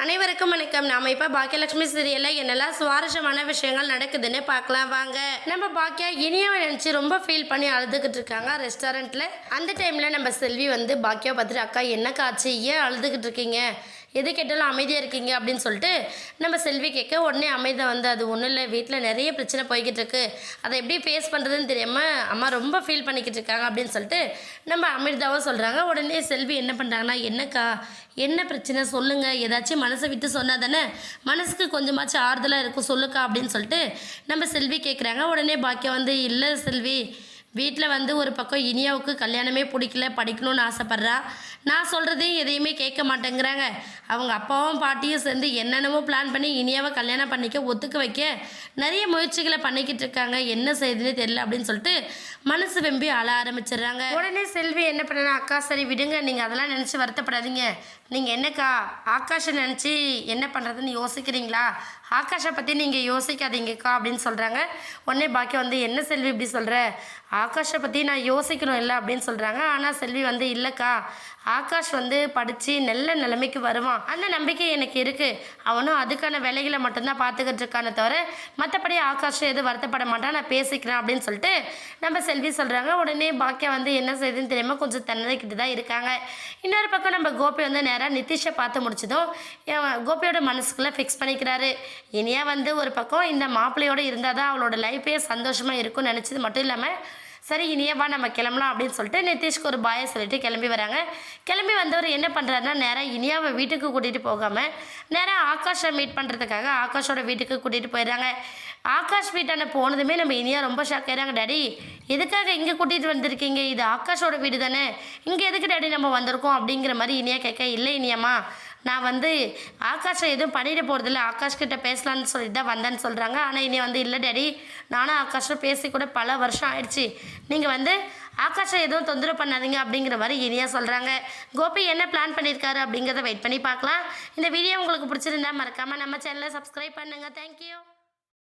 அனைவருக்கும் வணக்கம். நாம இப்போ பாக்கியலட்சுமி சீரியலில் என்னெல்லாம் சுவாரஸ்யமான விஷயங்கள் நடக்குதுன்னு பார்க்கலாம் வாங்க. நம்ம பாக்கியா இனியாவை நினச்சி ரொம்ப ஃபீல் பண்ணி அழுதுகிட்டு இருக்காங்க ரெஸ்டாரண்ட்டில். அந்த டைமில் நம்ம செல்வி வந்து பாக்கியா பார்த்துட்டு, அக்கா என்னக்கா ஆச்சு, ஏன் அழுதுகிட்டு இருக்கீங்க, எது கேட்டாலும் அமைதியாக இருக்கீங்க அப்படின்னு சொல்லிட்டு நம்ம செல்வி கேட்க, உடனே அமைதியாக வந்து அது ஒன்றும் இல்லை, வீட்டில் நிறைய பிரச்சனை போய்கிட்டு இருக்கு, அதை எப்படி ஃபேஸ் பண்ணுறதுன்னு தெரியாமல் அம்மா ரொம்ப ஃபீல் பண்ணிக்கிட்டு இருக்காங்க அப்படின்னு சொல்லிட்டு நம்ம அமிர்தாவும் சொல்கிறாங்க. உடனே செல்வி என்ன பண்ணுறாங்கன்னா, என்னக்கா என்ன பிரச்சனை சொல்லுங்கள், ஏதாச்சும் மனசை விட்டு சொன்னால் தானே மனசுக்கு கொஞ்சமாச்சும் ஆறுதலாக இருக்கும், சொல்லுக்கா அப்படின்னு சொல்லிட்டு நம்ம செல்வி கேட்குறாங்க. உடனே பாக்கியம் வந்து, இல்லை செல்வி, வீட்டில் வந்து ஒரு பக்கம் இனியாவுக்கு கல்யாணமே பிடிக்கல, படிக்கணும்னு ஆசைப்பட்றா, நான் சொல்கிறதையும் எதையுமே கேட்க மாட்டேங்கிறாங்க, அவங்க அப்பாவும் பாட்டியும் சேர்ந்து என்னென்னமோ பிளான் பண்ணி இனியாவை கல்யாணம் பண்ணிக்க ஒத்துக்க வைக்க நிறைய முயற்சிகளை பண்ணிக்கிட்டு இருக்காங்க, என்ன செய்யுதுன்னு தெரியல அப்படின்னு சொல்லிட்டு மனசு வெம்பி அழ ஆரம்பிச்சிடுறாங்க. உடனே செல்வி என்ன பண்ணனா, அக்கா சரி விடுங்க, நீங்கள் அதெல்லாம் நினச்சி வருத்தப்படாதீங்க, நீங்கள் என்னக்கா ஆகாஷை நினச்சி என்ன பண்ணுறதுன்னு யோசிக்கிறீங்களா, ஆகாஷை பற்றி நீங்கள் யோசிக்காதீங்கக்கா அப்படின்னு சொல்கிறாங்க. உடனே பாக்கியம் வந்து, என்ன செல்வி இப்படி சொல்கிற, ஆகாஷை பற்றி நான் யோசிக்கணும் இல்லை அப்படின்னு சொல்கிறாங்க. ஆனால் செல்வி வந்து, இல்லைக்கா, ஆகாஷ் வந்து படித்து நல்ல நிலைமைக்கு வருவான், அந்த நம்பிக்கை எனக்கு இருக்குது, அவனும் அதுக்கான வேலைகளை மட்டும்தான் பார்த்துக்கிட்டு இருக்கானே தவிர மற்றபடி ஆகாஷ் எதுவும் வருத்தப்பட மாட்டான், நான் பேசிக்கிறேன் அப்படின்னு சொல்லிட்டு நம்ம செல்வி சொல்கிறாங்க. உடனே பாக்கியம் வந்து என்ன செய்யுதுன்னு தெரியாமல் கொஞ்சம் தன்னதைக்கிட்டு தான் இருக்காங்க. இன்னொரு பக்கம் நம்ம கோபி வந்து நேராக நிதிஷை பார்த்து முடிச்சதும் கோபியோட மனசுக்குள்ளே ஃபிக்ஸ் பண்ணிக்கிறாரு. இனியா வந்து ஒரு பக்கம் இந்த மாப்பிள்ளையோடு இருந்தால் தான் அவளோட லைஃபே சந்தோஷமாக இருக்கும்னு நினச்சது மட்டும் இல்லாமல், சரி இனியவா நம்ம கிளம்பலாம் அப்படின்னு சொல்லிட்டு நிதிஷ்க்கு ஒரு பாயை சொல்லிட்டு கிளம்பி வராங்க. கிளம்பி வந்தவர் என்ன பண்ணுறாருன்னா, நேராக இனியாவை வீட்டுக்கு கூட்டிகிட்டு போகாமல் நேராக ஆகாஷை மீட் பண்ணுறதுக்காக ஆகாஷோட வீட்டுக்கு கூட்டிகிட்டு போயிடுறாங்க. ஆகாஷ் வீட்டான போனதுமே நம்ம இனியா ரொம்ப ஷாக் ஆயிடுறாங்க. டாடி எதுக்காக இங்கே கூட்டிகிட்டு வந்திருக்கீங்க, இது ஆகாஷோட வீடு தானே, இங்கே எதுக்கு டாடி நம்ம வந்திருக்கோம் அப்படிங்கிற மாதிரி இனியா கேட்க, இல்லை இனியாம்மா, நான் வந்து ஆகாஷை எதுவும் பண்ணிட போகிறதில்ல, ஆகாஷ்கிட்ட பேசலான்னு சொல்லிட்டு தான் வந்தேன்னு சொல்கிறாங்க. ஆனால் இனி வந்து, இல்லை டாடி, நானும் ஆகாஷை பேசி கூட பல வருஷம் ஆயிடுச்சு, நீங்கள் வந்து ஆகாஷை எதுவும் தொந்தரவு பண்ணாதீங்க அப்படிங்கிற மாதிரி இனியா சொல்கிறாங்க. கோபி என்ன பிளான் பண்ணியிருக்காரு அப்படிங்கிறத வெயிட் பண்ணி பார்க்கலாம். இந்த வீடியோ உங்களுக்கு பிடிச்சிருந்தா மறக்காமல் நம்ம சேனலை சப்ஸ்கிரைப் பண்ணுங்கள். தேங்க்யூ.